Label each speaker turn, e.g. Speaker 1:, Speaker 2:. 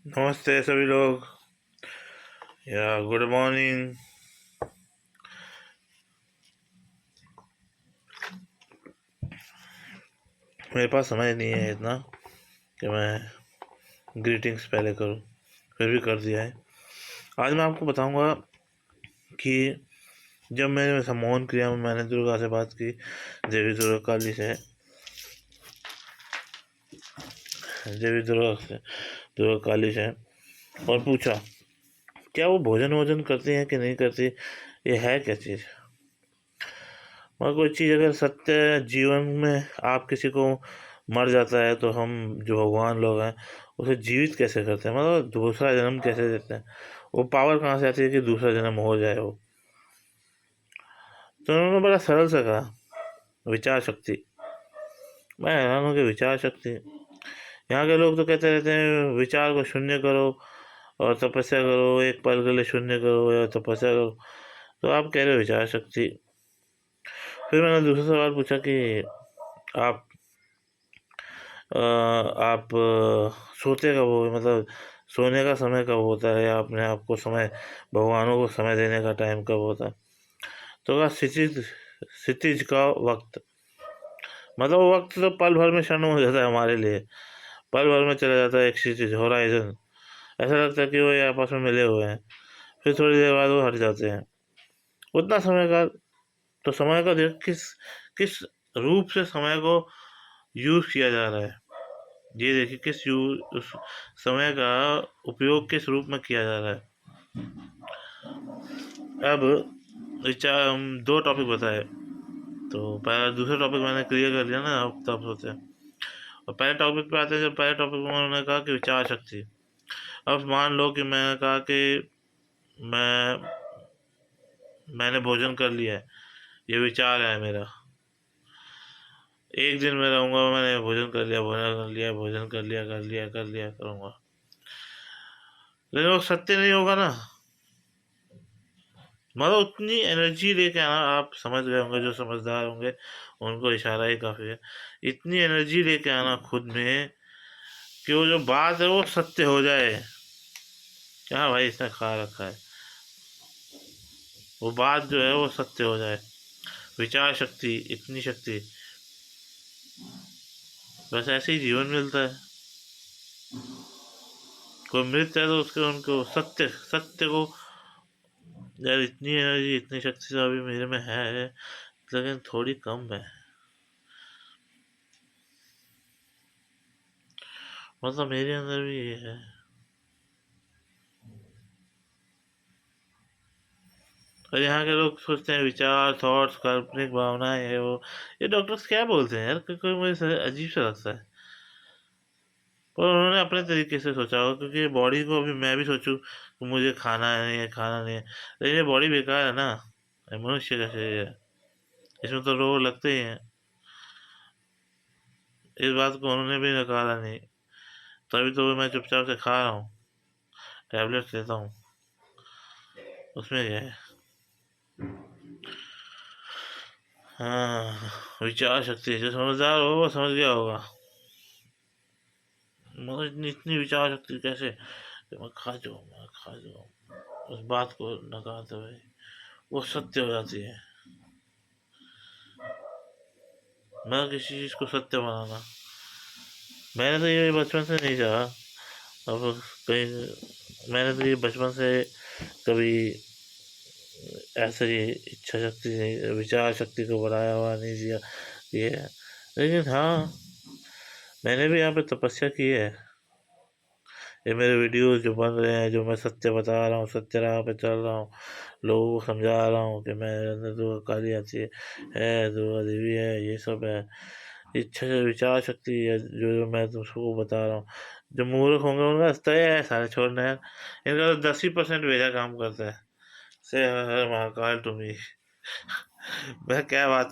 Speaker 1: नमस्ते सभी लोग या गुड मॉर्निंग। मेरे पास समय नहीं है इतना कि मैं ग्रीटिंग्स पहले करूं, फिर भी कर दिया है। आज मैं आपको बताऊंगा कि जब मैंने सम्मोहन क्रिया में मैंने दुर्गा से बात की, देवी दुर्गा काली से, देवी दुर्गा से, दुर्गा काली से, और पूछा क्या वो भोजन वोजन करती हैं कि नहीं करती, ये है क्या चीज़। मगर कोई चीज़ अगर सत्य जीवन में आप किसी को मर जाता है तो हम जो भगवान लोग हैं उसे जीवित कैसे करते हैं, मतलब दूसरा जन्म कैसे देते हैं। वो पावर कहाँ से आती है कि दूसरा जन्म हो जाए वो। तो उन्होंने बड़ा सरल सा कहा, विचार शक्ति। मैं हैरान हूँ कि विचार शक्ति। यहाँ के लोग तो कहते रहते हैं विचार को शून्य करो और तपस्या करो, एक पल के लिए शून्य करो या तपस्या करो। तो आप कह रहे हो विचार शक्ति। फिर मैंने दूसरा सवाल पूछा कि आप सोते कब हो, मतलब सोने का समय कब होता है या अपने आप को समय, भगवानों को समय देने का टाइम कब होता है। तो कहा क्षितिज, क्षितिज का वक्त, मतलब वो वक्त तो पल भर में क्षण हो जाता है हमारे लिए, पल भर में चला जाता है एक क्षितिज, होराइजन। ऐसा लगता है कि वो ये आपस में मिले हुए हैं, फिर थोड़ी देर बाद वो हट जाते हैं। उतना समय का, तो समय का देख किस किस रूप से समय को यूज किया जा रहा है। ये देखिए उस समय का उपयोग किस रूप में किया जा रहा है। अब विचार हम दो टॉपिक बताए, तो पहला दूसरा टॉपिक मैंने क्लियर कर दिया ना, अब तब सोते हैं। और पहले टॉपिक पे आते हैं। जब पहले टॉपिक में उन्होंने कहा कि विचार शक्ति। अब मान लो कि मैंने कहा कि मैंने भोजन कर लिया है, ये विचार है मेरा। एक दिन में रहूँगा, मैंने भोजन कर लिया, भोजन कर लिया, भोजन कर लिया, करूँगा, लेकिन वो सत्य नहीं होगा ना। मतलब उतनी एनर्जी लेके आना, आप समझ गए होंगे, जो समझदार होंगे उनको इशारा ही काफ़ी है। इतनी एनर्जी लेके आना खुद में कि वो जो बात है वो सत्य हो जाए। क्या भाई इसने खा रखा है, वो बात जो है वो सत्य हो जाए। विचार शक्ति, इतनी शक्ति, बस ऐसे ही जीवन मिलता है। कोई मृत है तो उसके उनको सत्य सत्य को, यार इतनी एनर्जी, इतनी शक्ति तो अभी मेरे में है, लेकिन थोड़ी कम है। मतलब मेरे अंदर भी ये है। और यहाँ के लोग सोचते हैं विचार, थॉट्स, काल्पनिक भावनाएं है वो। ये डॉक्टर्स क्या बोलते हैं यार, कोई मुझे अजीब सा लगता है। पर उन्होंने अपने तरीके से सोचा होगा, क्योंकि बॉडी को अभी मैं भी सोचूं कि मुझे खाना है, नहीं है, खाना नहीं है, लेकिन ये बॉडी बेकार है ना। ये मनुष्य का शरीर है, इसमें तो रोग लगते ही हैं। इस बात को उन्होंने भी नकारा नहीं, तभी तो मैं चुपचाप से खा रहा हूँ, टैबलेट्स लेता हूँ। उसमें क्या है। हाँ, विचार शक्ति, जो समझदार हो वो समझ गया होगा। मगर इतनी इतनी विचार शक्ति कैसे कि मैं खा जाऊँ, उस बात को नकारते हुए वो सत्य हो जाती है। मैं किसी चीज़ को सत्य बनाना, मैंने तो ये बचपन से नहीं चाहा। अब कहीं मैंने तो ये बचपन से कभी ऐसे ही इच्छा शक्ति नहीं, विचार शक्ति को बढ़ाया हुआ नहीं दिया ये है। लेकिन हाँ, मैंने भी यहाँ पे तपस्या की है। ये मेरे वीडियोस जो बन रहे हैं, जो मैं सत्य बता रहा हूँ, सत्य राह पे चल रहा हूँ, लोगों को समझा रहा हूँ कि मेरे अंदर दुर्गा काली आती है, दुर्गा देवी है, ये सब है। इच्छा विचार शक्ति है, जो जो मैं तुमको बता रहा हूँ। जो मूर्ख होंगे उनका तय है सारे छोड़ना है। इनका तो 10% बेजा काम करता है। से हर महाकाल तुम्ही। मैं क्या बात